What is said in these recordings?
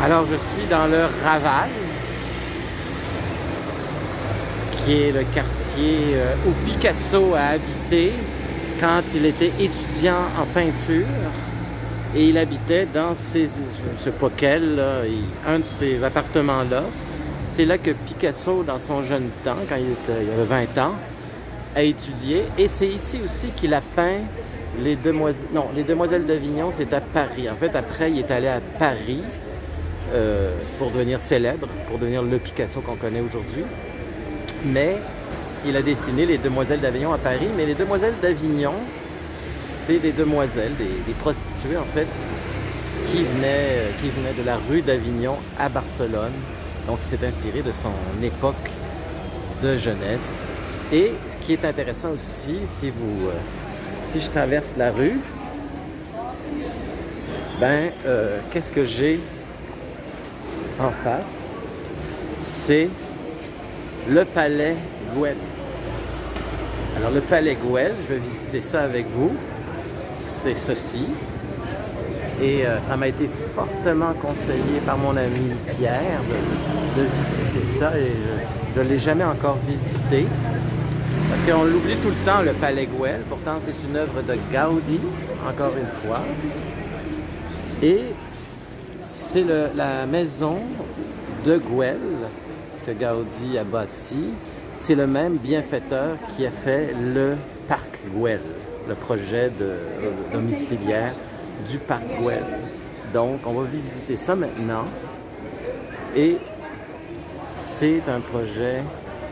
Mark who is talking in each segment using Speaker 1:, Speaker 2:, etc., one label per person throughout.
Speaker 1: Alors, je suis dans le Raval, qui est le quartier où Picasso a habité quand il était étudiant en peinture. Et il habitait dans ces, je ne sais pas quel, là, un de ces appartements-là. C'est là que Picasso, dans son jeune temps, quand il avait 20 ans, a étudié. Et c'est ici aussi qu'il a peint les Demoiselles... Non, les Demoiselles d'Avignon, c'est à Paris. En fait, après, il est allé à Paris pour devenir célèbre, pour devenir le Picasso qu'on connaît aujourd'hui. Mais il a dessiné les Demoiselles d'Avignon à Paris. Mais les Demoiselles d'Avignon, c'est des demoiselles, des prostituées, en fait, qui venaient de la rue d'Avignon à Barcelone. Donc, il s'est inspiré de son époque de jeunesse. Et ce qui est intéressant aussi, si je traverse la rue, ben, qu'est-ce que j'ai en face? C'est le Palais Güell. Alors, le Palais Güell, je vais visiter ça avec vous. C'est ceci. Et ça m'a été fortement conseillé par mon ami Pierre de visiter ça. Et je ne l'ai jamais encore visité. Parce qu'on l'oublie tout le temps, le Palais Güell. Pourtant, c'est une œuvre de Gaudi, encore une fois. Et c'est la maison de Güell que Gaudi a bâtie. C'est le même bienfaiteur qui a fait le Parc Güell, le projet domiciliaire du Parc Güell. Donc, on va visiter ça maintenant. Et c'est un projet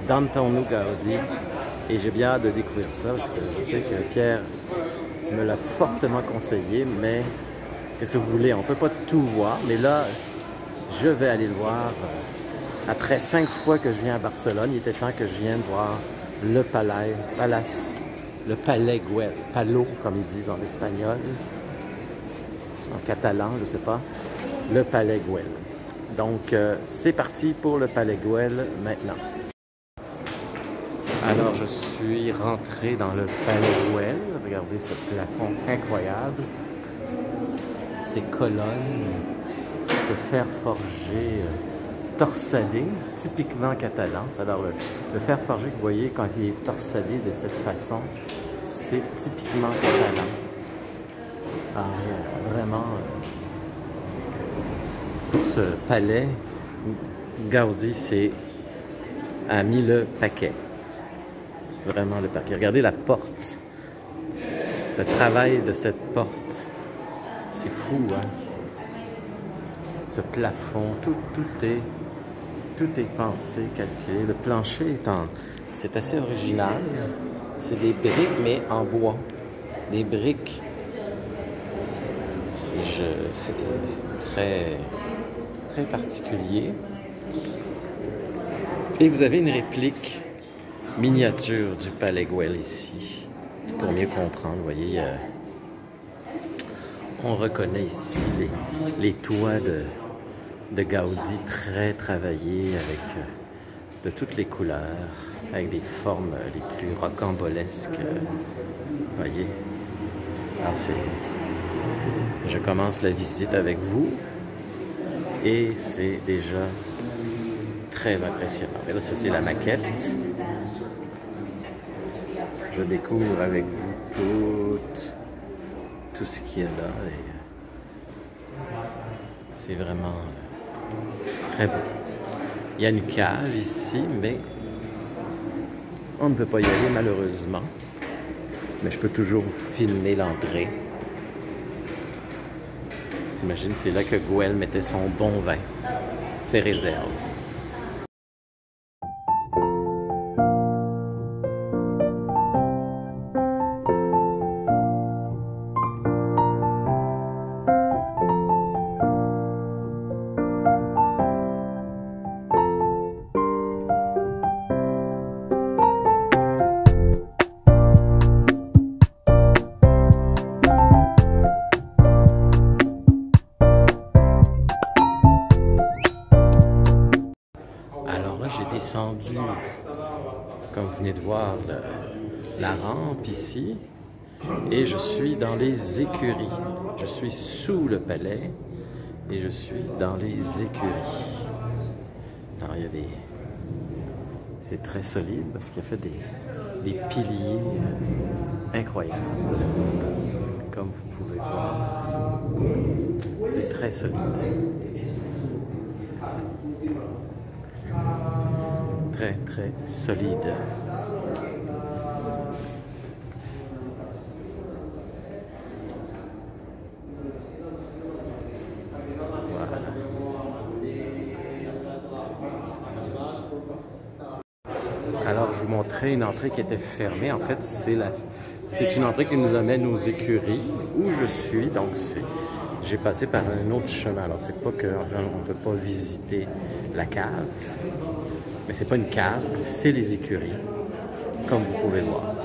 Speaker 1: d'Antonio Gaudi. Et j'ai bien hâte de découvrir ça parce que je sais que Pierre me l'a fortement conseillé. Mais qu'est-ce que vous voulez? On ne peut pas tout voir. Mais là, je vais aller le voir. Après 5 fois que je viens à Barcelone, il était temps que je vienne voir le Palais Güell. Palo, comme ils disent en espagnol. En catalan, je ne sais pas. Le Palais Güell. Donc, c'est parti pour le Palais Güell maintenant. Alors, je suis rentré dans le Palais Güell. Regardez ce plafond incroyable. Ces colonnes, ce fer forgé torsadé, typiquement catalan. Alors, le fer forgé que vous voyez quand il est torsadé de cette façon, c'est typiquement catalan. Alors, vraiment, pour ce palais, Gaudi a mis le paquet. Vraiment le paquet. Regardez la porte. Le travail de cette porte. C'est fou, hein? Ce plafond, tout est pensé, calculé. Le plancher c'est assez original. C'est des briques, mais en bois. Des briques. C'est très, très particulier. Et vous avez une réplique miniature du Palais Güell ici. Pour mieux comprendre, vous voyez, on reconnaît ici les toits de Gaudi très travaillés avec de toutes les couleurs, avec des formes les plus rocambolesques. Vous voyez? Alors je commence la visite avec vous et c'est déjà très impressionnant. Et là, ça c'est la maquette. Je découvre avec vous tout ce qu'il y a là. C'est vraiment très beau. Il y a une cave ici, mais on ne peut pas y aller malheureusement. Mais je peux toujours filmer l'entrée. J'imagine c'est là que Güell mettait son bon vin, ses réserves. Descendu, comme vous venez de voir, la rampe ici, et je suis dans les écuries. Je suis sous le palais Et je suis dans les écuries. Alors il y a des... C'est très solide parce qu'il a fait des piliers incroyables. Comme vous pouvez voir. C'est très solide. Très très solide. Alors, je vous montrais une entrée qui était fermée. En fait, c'est une entrée qui nous amène aux écuries où je suis. Donc, j'ai passé par un autre chemin. Alors, c'est pas que on ne peut pas visiter la cave, mais c'est pas une cave, c'est les écuries, comme vous pouvez voir.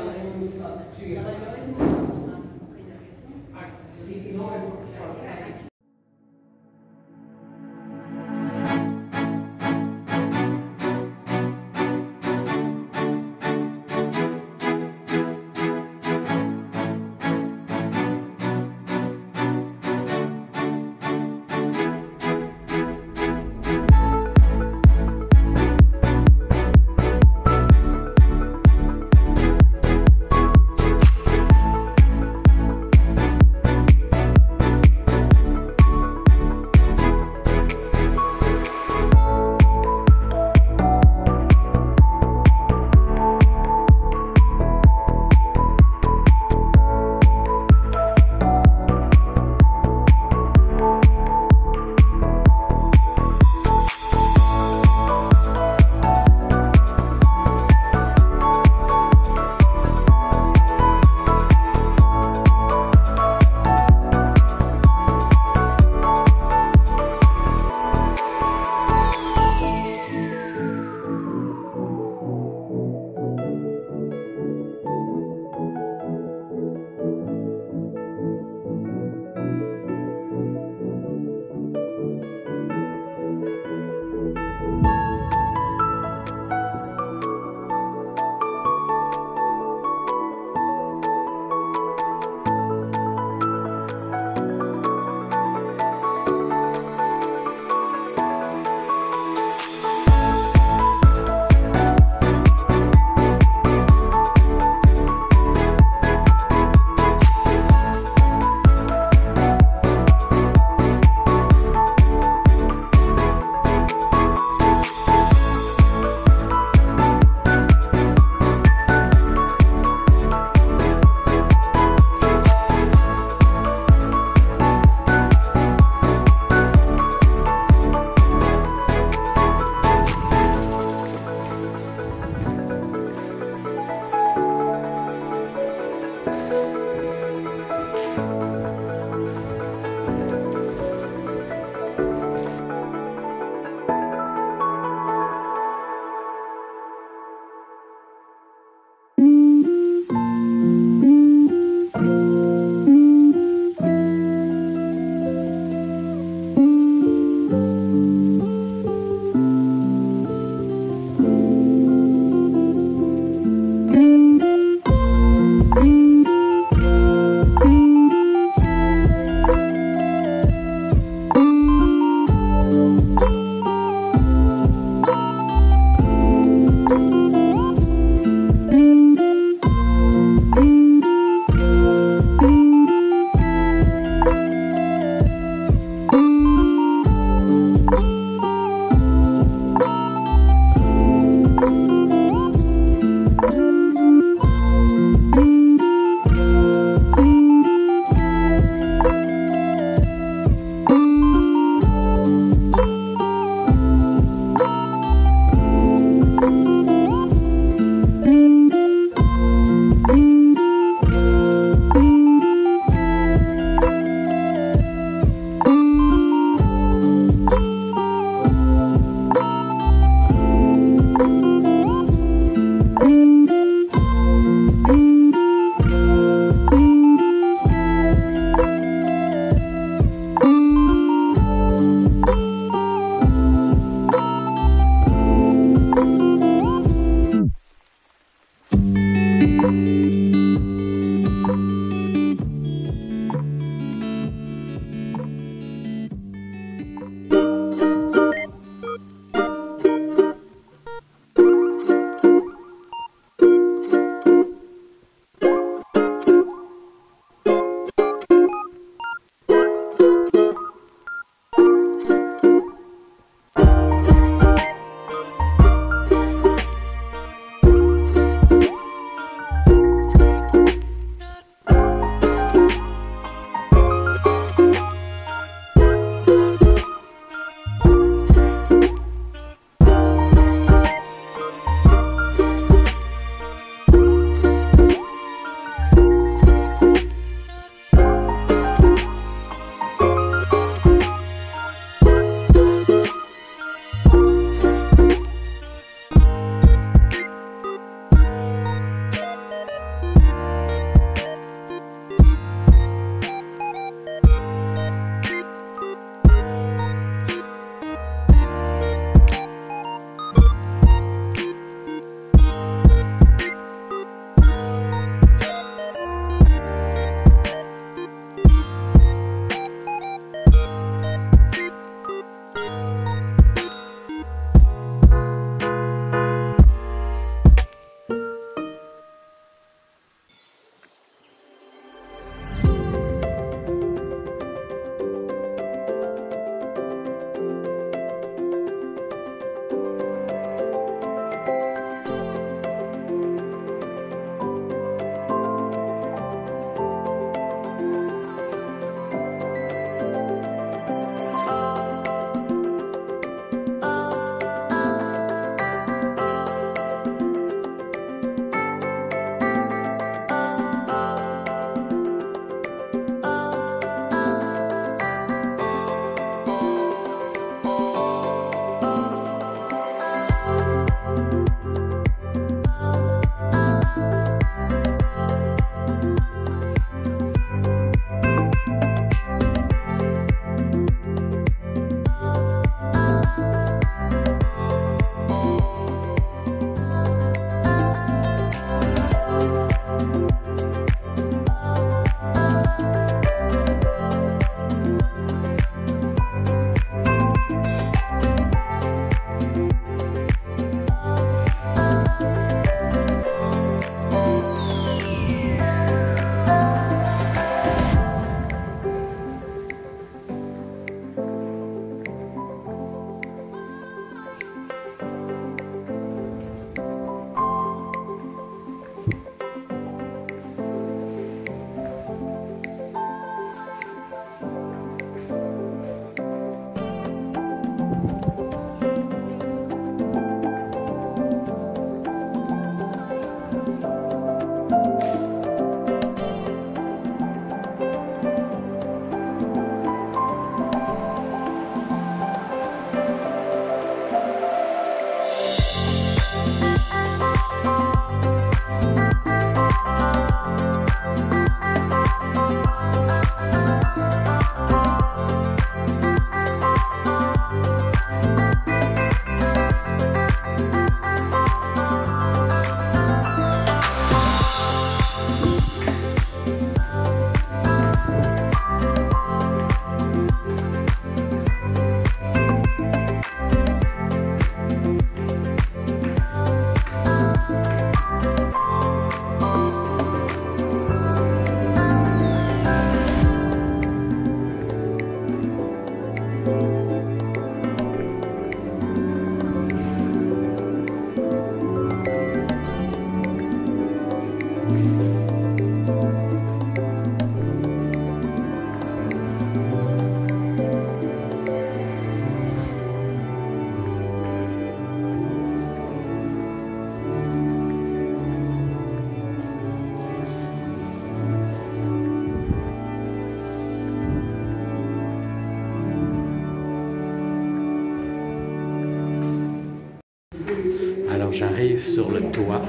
Speaker 1: Alors j'arrive sur le toit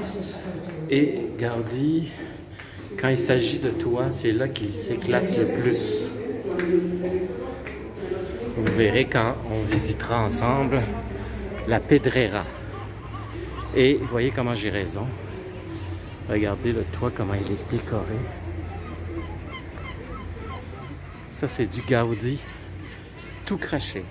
Speaker 1: et Gaudi, quand il s'agit de toit, c'est là qu'il s'éclate le plus. Vous verrez quand on visitera ensemble la Pedrera. Et vous voyez comment j'ai raison. Regardez le toit, comment il est décoré. Ça c'est du Gaudi tout craché.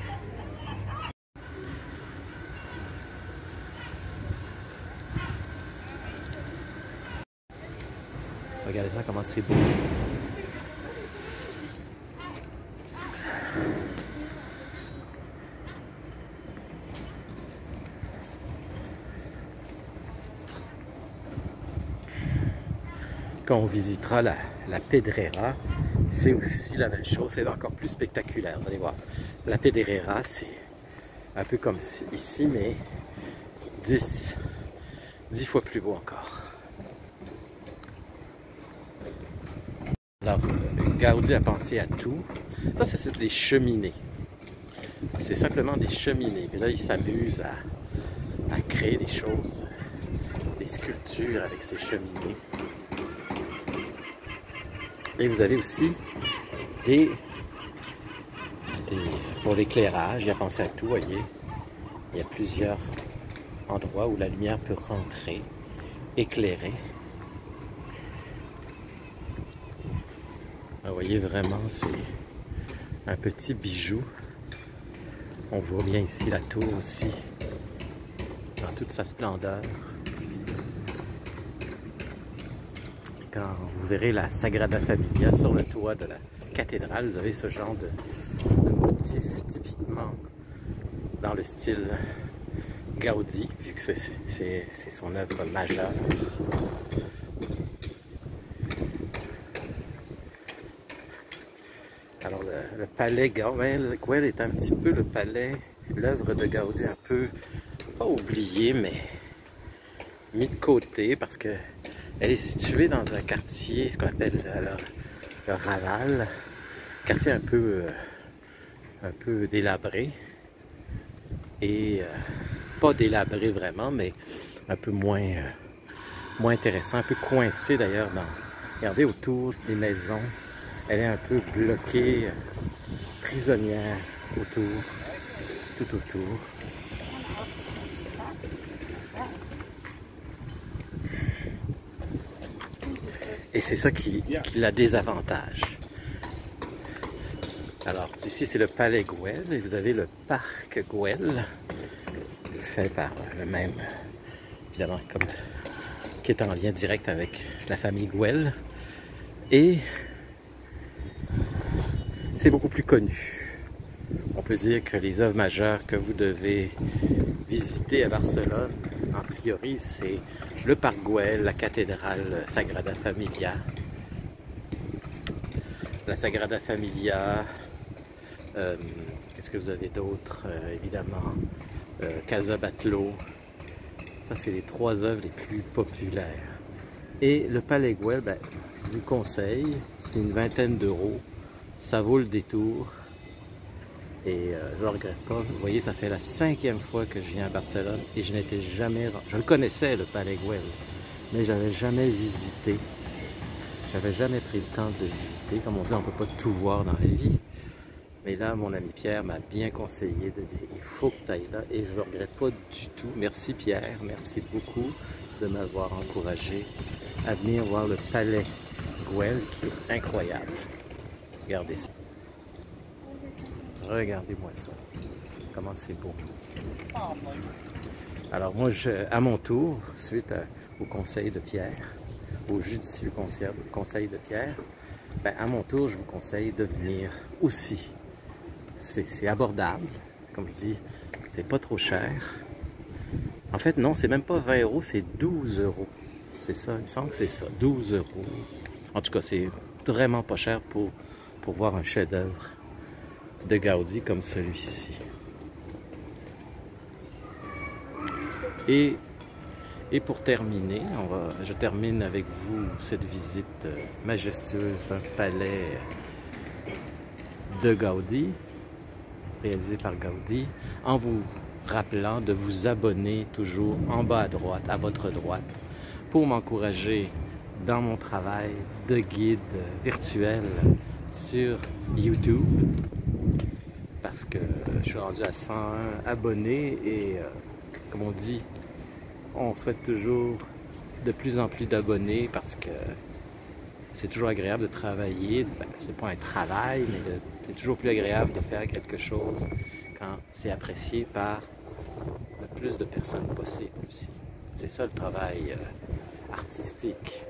Speaker 1: Regardez ça, comment c'est beau. Quand on visitera la Pedrera, c'est aussi la même chose, c'est encore plus spectaculaire, vous allez voir. La Pedrera, c'est un peu comme ici, mais 10 fois plus beau encore. Alors, Gaudi a pensé à tout. Ça, c'est des cheminées. C'est simplement des cheminées. Mais là, il s'amuse à créer des choses, des sculptures avec ces cheminées. Et vous avez aussi pour l'éclairage, il a pensé à tout, voyez. Il y a plusieurs endroits où la lumière peut rentrer, éclairer. Vous voyez vraiment, c'est un petit bijou. On voit bien ici la tour aussi, dans toute sa splendeur. Et quand vous verrez la Sagrada Familia sur le toit de la cathédrale, vous avez ce genre de motif typiquement dans le style Gaudi, vu que c'est son œuvre majeure. Alors le palais Güell est un petit peu le palais, l'œuvre de Gaudi un peu, pas oubliée, mais mis de côté parce que elle est située dans un quartier, ce qu'on appelle le Raval, quartier un peu délabré et pas délabré vraiment, mais un peu moins intéressant, un peu coincé d'ailleurs dans. Regardez autour des maisons. Elle est un peu bloquée, prisonnière autour, tout autour. Et c'est ça qui la désavantage. Alors, ici c'est le palais Güell et vous avez le parc Güell, fait par le même, évidemment, qui est en lien direct avec la famille Güell. Et c'est beaucoup plus connu. On peut dire que les œuvres majeures que vous devez visiter à Barcelone, en priori, c'est le parc Güell, la cathédrale Sagrada Familia. La Sagrada Familia, qu'est-ce que vous avez d'autre? Évidemment, Casa Batlló. Ça, c'est les 3 œuvres les plus populaires. Et le palais Güell, ben, je vous conseille, c'est une vingtaine d'euros. Ça vaut le détour et je ne regrette pas. Vous voyez, ça fait la 5e fois que je viens à Barcelone et je n'étais jamais... Je le connaissais, le palais Güell, mais je n'avais jamais visité. J'avais jamais pris le temps de visiter. Comme on dit, on ne peut pas tout voir dans la vie. Mais là, mon ami Pierre m'a bien conseillé de dire il faut que tu ailles là et je ne regrette pas du tout. Merci Pierre, merci beaucoup de m'avoir encouragé à venir voir le palais Güell qui est incroyable. Regardez ça. Regardez-moi ça. Comment c'est beau. Alors moi, à mon tour, suite au conseil de Pierre, au judicieux conseil de Pierre, ben, à mon tour, je vous conseille de venir aussi c'est abordable. Comme je dis, c'est pas trop cher. En fait, non, c'est même pas 20 euros, c'est 12 euros. C'est ça, il me semble que c'est ça, 12 euros. En tout cas, c'est vraiment pas cher pour voir un chef-d'œuvre de Gaudi comme celui-ci. Et pour terminer, je termine avec vous cette visite majestueuse d'un palais de Gaudi, réalisé par Gaudi, en vous rappelant de vous abonner toujours en bas à droite, à votre droite, pour m'encourager dans mon travail de guide virtuel sur YouTube, parce que je suis rendu à 101 abonnés et comme on dit, on souhaite toujours de plus en plus d'abonnés parce que c'est toujours agréable de travailler. Ben, c'est pas un travail, mais c'est toujours plus agréable de faire quelque chose quand c'est apprécié par le plus de personnes possible aussi. C'est ça le travail artistique.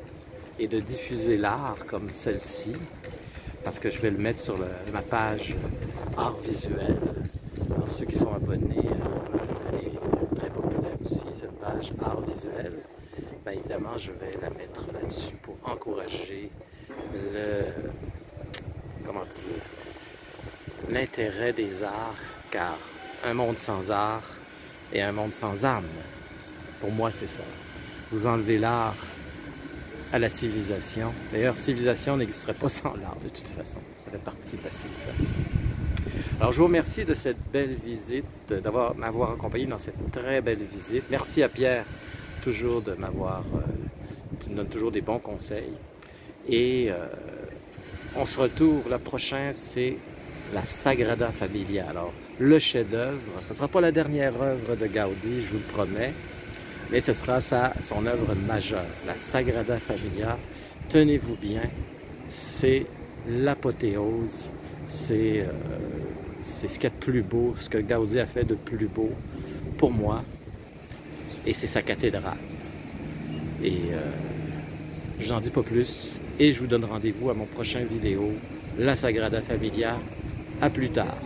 Speaker 1: Et de diffuser l'art comme celle-ci, parce que je vais le mettre sur ma page art visuel. Alors ceux qui sont abonnés, elle est très populaire aussi, cette page art visuel. Bien évidemment, je vais la mettre là-dessus pour encourager l'intérêt des arts, car un monde sans art est un monde sans âme. Pour moi, c'est ça. Vous enlevez l'art à la civilisation. D'ailleurs, civilisation n'existerait pas sans l'art de toute façon. Ça fait partie de la civilisation. Alors, je vous remercie de cette belle visite, m'avoir accompagné dans cette très belle visite. Merci à Pierre, toujours de m'avoir, qui me donne toujours des bons conseils. Et on se retrouve, le prochain, c'est la Sagrada Familia. Alors, le chef-d'œuvre, ce ne sera pas la dernière œuvre de Gaudi, je vous le promets, mais ce sera son œuvre majeure, la Sagrada Familia. Tenez-vous bien, c'est l'apothéose, c'est ce qu'il y a de plus beau, ce que Gaudi a fait de plus beau pour moi, et c'est sa cathédrale. Et je n'en dis pas plus, et je vous donne rendez-vous à mon prochain vidéo, la Sagrada Familia. À plus tard.